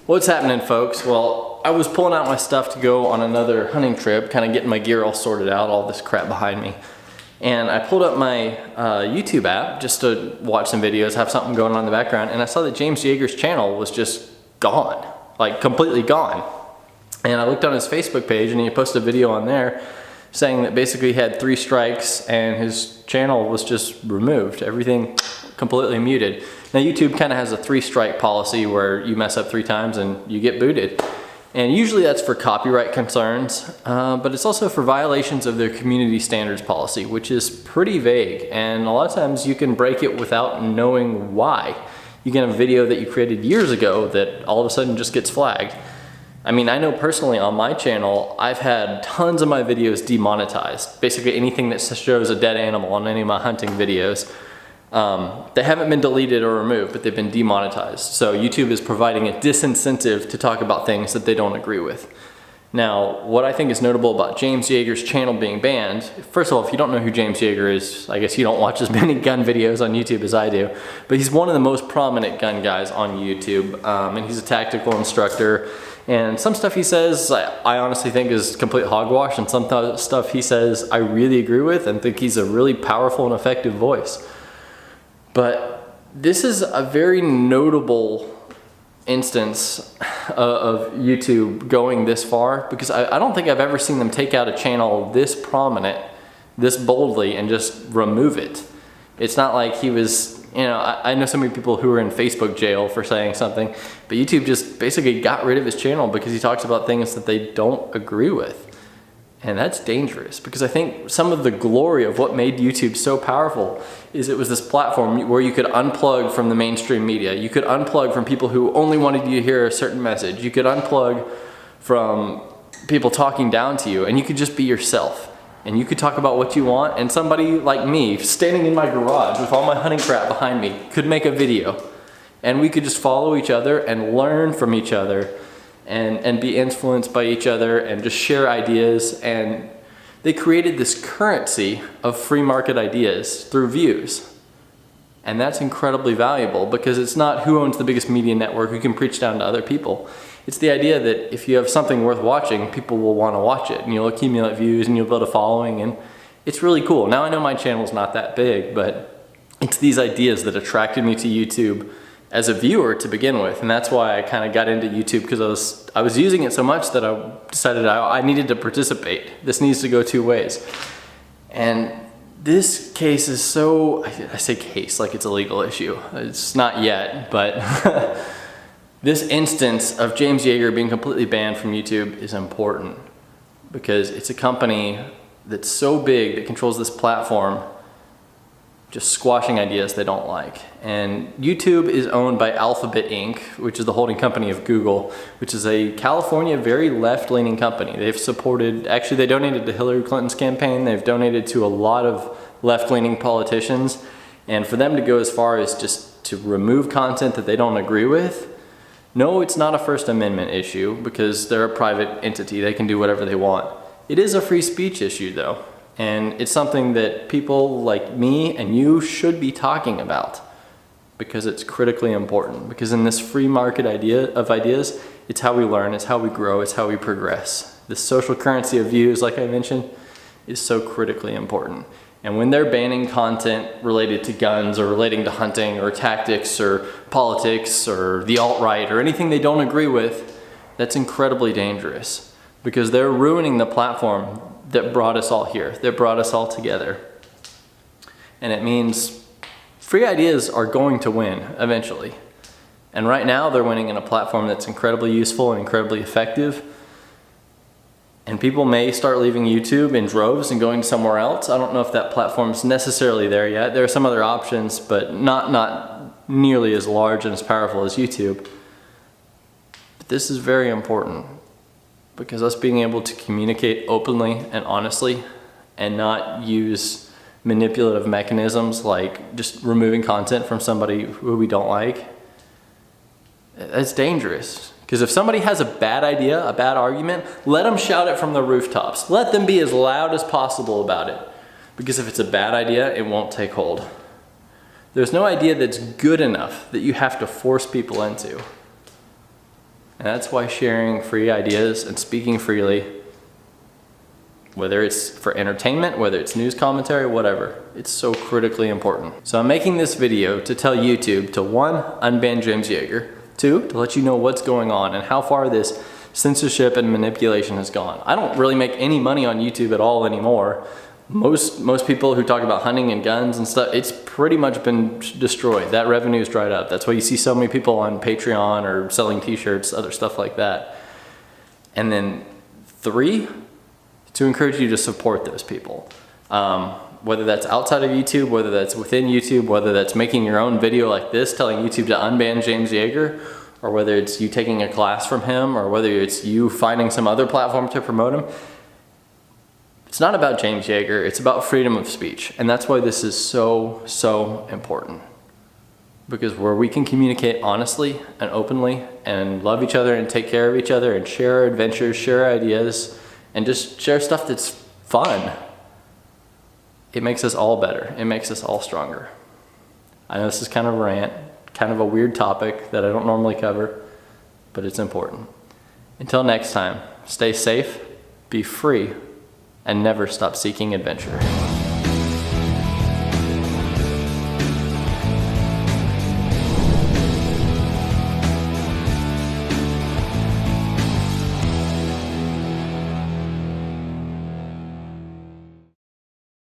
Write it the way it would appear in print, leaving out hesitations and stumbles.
What's happening, folks? Well, I was pulling out my stuff to go on another hunting trip, kind of getting my gear all sorted out, all this crap behind me. And I pulled up my YouTube app just to watch some videos, have something going on in the background, and I saw that James Yeager's channel was just gone, like completely gone. And I looked on his Facebook page and he posted a video on there saying that basically he had 3 strikes and his channel was just removed, everything completely muted. Now YouTube kind of has a 3-strike policy where you mess up 3 times and you get booted. And usually that's for copyright concerns, but it's also for violations of their community standards policy, which is pretty vague. And a lot of times you can break it without knowing why. You get a video that you created years ago that all of a sudden just gets flagged. I mean, I know personally on my channel, I've had tons of my videos demonetized. Basically anything that shows a dead animal on any of my hunting videos. They haven't been deleted or removed, but they've been demonetized. So YouTube is providing a disincentive to talk about things that they don't agree with. Now, what I think is notable about James Yeager's channel being banned, first of all, if you don't know who James Yeager is, I guess you don't watch as many gun videos on YouTube as I do, but he's one of the most prominent gun guys on YouTube, and he's a tactical instructor. And some stuff he says, I honestly think is complete hogwash, and some stuff he says I really agree with and think he's a really powerful and effective voice. But this is a very notable instance of YouTube going this far, because I don't think I've ever seen them take out a channel this prominent, this boldly, and just remove it. It's not like he was, you know, I know so many people who are in Facebook jail for saying something, but YouTube just basically got rid of his channel because he talks about things that they don't agree with. And that's dangerous, because I think some of the glory of what made YouTube so powerful is it was this platform where you could unplug from the mainstream media. You could unplug from people who only wanted you to hear a certain message. You could unplug from people talking down to you, and you could just be yourself. And you could talk about what you want, and somebody like me, standing in my garage with all my hunting crap behind me, could make a video. And we could just follow each other and learn from each other. And be influenced by each other and just share ideas. And they created this currency of free market ideas through views. And that's incredibly valuable, because it's not who owns the biggest media network who can preach down to other people. It's the idea that if you have something worth watching, people will want to watch it, and you'll accumulate views and you'll build a following, and it's really cool. Now I know my channel's not that big, but it's these ideas that attracted me to YouTube as a viewer to begin with, and that's why I kind of got into YouTube, because I was using it so much that I decided I needed to participate. This needs to go 2 ways. And this case is so, I say case like it's a legal issue. It's not yet, but this instance of James Yeager being completely banned from YouTube is important, because it's a company that's so big that controls this platform, just squashing ideas they don't like. And YouTube is owned by Alphabet Inc., which is the holding company of Google, which is a California very left-leaning company. They've supported, actually they donated to Hillary Clinton's campaign, they've donated to a lot of left-leaning politicians, and for them to go as far as just to remove content that they don't agree with, no, it's not a First Amendment issue, because they're a private entity, they can do whatever they want. It is a free speech issue though. And it's something that people like me and you should be talking about, because it's critically important. Because in this free market of ideas, it's how we learn, it's how we grow, it's how we progress. The social currency of views, like I mentioned, is so critically important. And when they're banning content related to guns or relating to hunting or tactics or politics or the alt-right or anything they don't agree with, that's incredibly dangerous, because they're ruining the platform that brought us all here, that brought us all together. And it means free ideas are going to win eventually. And right now they're winning in a platform that's incredibly useful and incredibly effective. And people may start leaving YouTube in droves and going somewhere else. I don't know if that platform's necessarily there yet. There are some other options, but not nearly as large and as powerful as YouTube. But this is very important, because us being able to communicate openly and honestly and not use manipulative mechanisms like just removing content from somebody who we don't like, that's dangerous. Because if somebody has a bad idea, a bad argument, let them shout it from the rooftops. Let them be as loud as possible about it. Because if it's a bad idea, it won't take hold. There's no idea that's good enough that you have to force people into. And that's why sharing free ideas and speaking freely, whether it's for entertainment, whether it's news commentary, whatever, it's so critically important. So I'm making this video to tell YouTube to 1, unban James Yeager, 2, to let you know what's going on and how far this censorship and manipulation has gone. I don't really make any money on YouTube at all anymore. Most people who talk about hunting and guns and stuff, it's pretty much been destroyed. That revenue's dried up. That's why you see so many people on Patreon or selling t-shirts, other stuff like that. And then 3, to encourage you to support those people. Whether that's outside of YouTube, whether that's within YouTube, whether that's making your own video like this, telling YouTube to unban James Yeager, or whether it's you taking a class from him, or whether it's you finding some other platform to promote him. It's not about James Yeager, it's about freedom of speech. And that's why this is so important. Because where we can communicate honestly and openly and love each other and take care of each other and share our adventures, share our ideas, and just share stuff that's fun, it makes us all better. It makes us all stronger. I know this is kind of a rant, kind of a weird topic that I don't normally cover, but it's important. Until next time, stay safe, be free, and never stop seeking adventure.